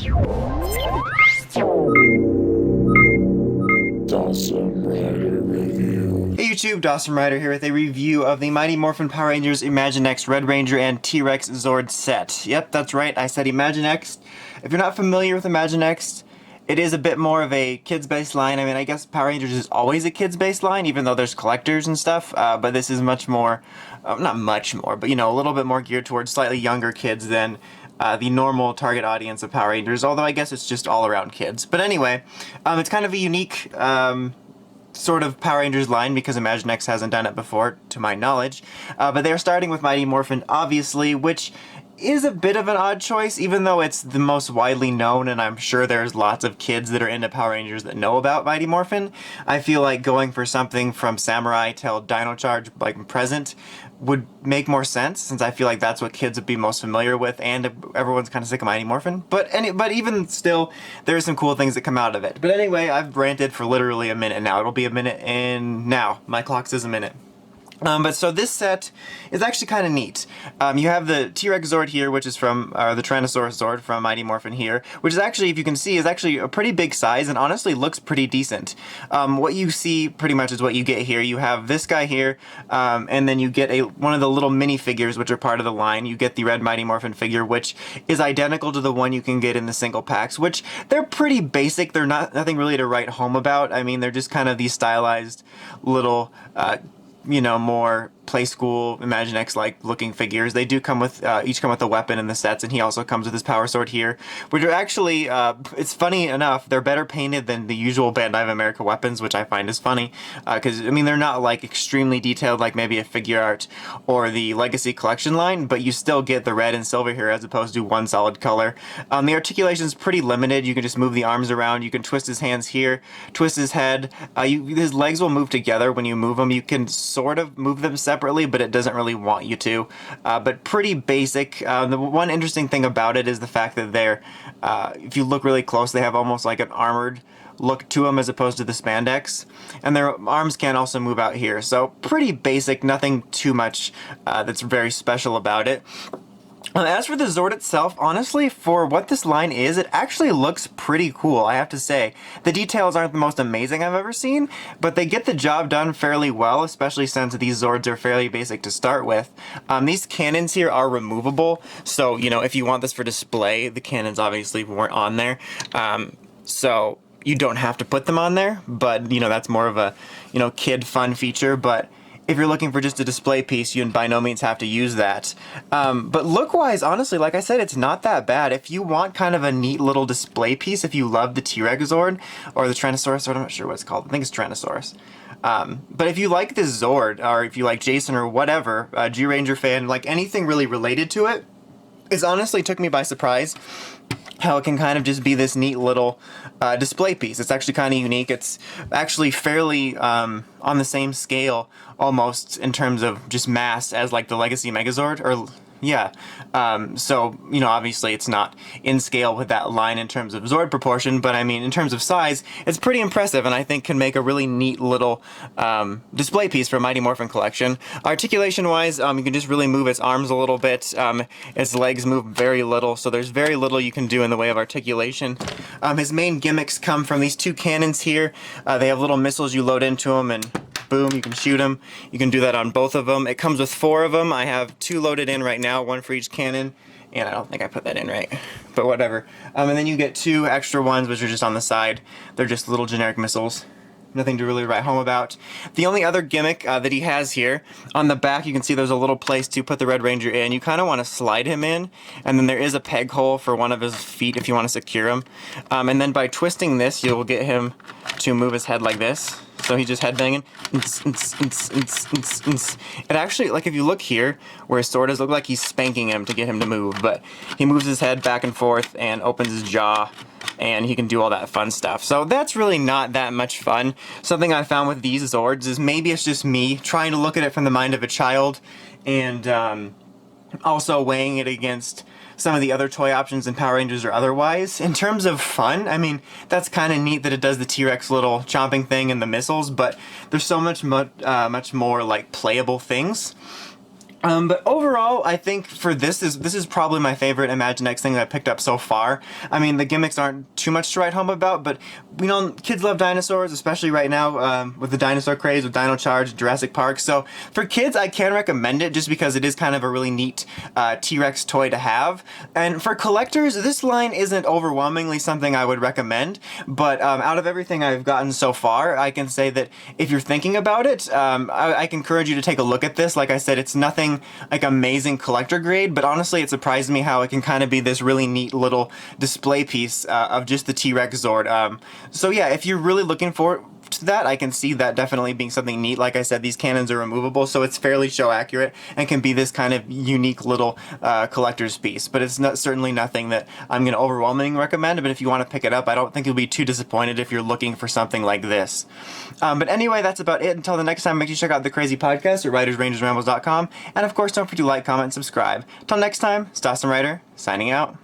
Hey YouTube, Dawson Rider here with a review of the Mighty Morphin Power Rangers Imaginext Red Ranger and T-Rex Zord set. Yep, that's right, I said Imaginext. If you're not familiar with Imaginext, it is a bit more of a kids-based line. I mean, I guess Power Rangers is always a kids-based line, even though there's collectors and stuff, but this is much more, not much more, but you know, a little bit more geared towards slightly younger kids than the normal target audience of Power Rangers, although I guess it's just all around kids. But anyway, it's kind of a unique sort of Power Rangers line because Imaginext hasn't done it before, to my knowledge. But they're starting with Mighty Morphin, obviously, which is a bit of an odd choice, even though it's the most widely known, and I'm sure there's lots of kids that are into Power Rangers that know about Mighty Morphin. I feel like going for something from Samurai till Dino Charge, like present, would make more sense, since I feel like that's what kids would be most familiar with, and everyone's kind of sick of Mighty Morphin. But even still, there are some cool things that come out of it. But anyway, I've ranted for literally a minute now. It'll be a minute and now. My clock says a minute. But so this set is actually kind of neat. You have the T-Rex Zord here, which is from, the Tyrannosaurs Zord from Mighty Morphin here, which is actually, if you can see, is actually a pretty big size and honestly looks pretty decent. What you see pretty much is what you get here. You have this guy here, and then you get one of the little mini figures, which are part of the line. You get the red Mighty Morphin figure, which is identical to the one you can get in the single packs, which they're pretty basic. They're nothing really to write home about. I mean, they're just kind of these stylized little, you know, more play school Imaginext-like looking figures. They do come with, each come with a weapon in the sets, and he also comes with his power sword here, which are actually, it's funny enough, they're better painted than the usual Bandai of America weapons, which I find is funny, because, I mean, they're not, like, extremely detailed like maybe a Figure Art or the Legacy Collection line, but you still get the red and silver here as opposed to one solid color. The articulation is pretty limited. You can just move the arms around, you can twist his hands here, twist his head, his legs will move together when you move them. You can sort of move them separately, but it doesn't really want you to. But pretty basic. The one interesting thing about it is the fact that they're, if you look really close, they have almost like an armored look to them as opposed to the spandex. And their arms can also move out here. So pretty basic, nothing too much that's very special about it. As for the Zord itself, honestly, for what this line is, it actually looks pretty cool, I have to say. The details aren't the most amazing I've ever seen, but they get the job done fairly well, especially since these Zords are fairly basic to start with. These cannons here are removable, so, you know, if you want this for display, the cannons obviously weren't on there. So you don't have to put them on there, but, you know, that's more of a, you know, kid fun feature, but if you're looking for just a display piece, you by no means have to use that. But look-wise, honestly, like I said, it's not that bad. If you want kind of a neat little display piece, if you love the T-Rex Zord, or the Tyrannosaurus Zord, I'm not sure what it's called. I think it's Tyrannosaurus. But if you like this Zord, or if you like Jason or whatever, a G-Ranger fan, like anything really related to it, it honestly took me by surprise how it can kind of just be this neat little display piece. It's actually kind of unique. It's actually fairly on the same scale almost in terms of just mass as like the Legacy Megazord, or yeah. So, you know, obviously it's not in scale with that line in terms of Zord proportion, but I mean, in terms of size, it's pretty impressive, and I think can make a really neat little display piece for Mighty Morphin collection. Articulation-wise, you can just really move its arms a little bit. Its legs move very little, so there's very little you can do in the way of articulation. His main gimmicks come from these two cannons here. They have little missiles you load into them, and boom, you can shoot them. You can do that on both of them. It comes with 4 of them. I have 2 loaded in right now, 1 for each cannon, and I don't think I put that in right, but whatever. And then you get 2 extra ones, which are just on the side. They're just little generic missiles. Nothing to really write home about. The only other gimmick that he has here, on the back you can see there's a little place to put the Red Ranger in. You kind of want to slide him in, and then there is a peg hole for one of his feet if you want to secure him. And then by twisting this, you'll get him to move his head like this. So he's just headbanging. It actually, like if you look here, where his sword is, look like he's spanking him to get him to move, but he moves his head back and forth and opens his jaw, and he can do all that fun stuff. So that's really not that much fun. Something I found with these Zords is maybe it's just me trying to look at it from the mind of a child, and also weighing it against some of the other toy options in Power Rangers or otherwise. In terms of fun, I mean, that's kind of neat that it does the T-Rex little chomping thing and the missiles, but there's so much more like playable things. But overall, I think for this is probably my favorite Imaginext thing that I picked up so far. I mean, the gimmicks aren't too much to write home about, but we know kids love dinosaurs, especially right now with the dinosaur craze, with Dino Charge, Jurassic Park. So for kids, I can recommend it just because it is kind of a really neat T-Rex toy to have. And for collectors, this line isn't overwhelmingly something I would recommend, but out of everything I've gotten so far, I can say that if you're thinking about it, I can encourage you to take a look at this. Like I said, it's nothing like amazing collector grade, but honestly it surprised me how it can kind of be this really neat little display piece of just the T-Rex Zord. So yeah, if you're really looking for to that, I can see that definitely being something neat. Like I said, these cannons are removable, so it's fairly show accurate and can be this kind of unique little collector's piece. But it's certainly nothing that I'm going to overwhelmingly recommend, but if you want to pick it up, I don't think you'll be too disappointed if you're looking for something like this. But anyway, that's about it. Until the next time, make sure you check out The Crazy Podcast at writersrangersrambles.com, and of course, don't forget to like, comment, and subscribe. Until next time, it's Dawson Writer, signing out.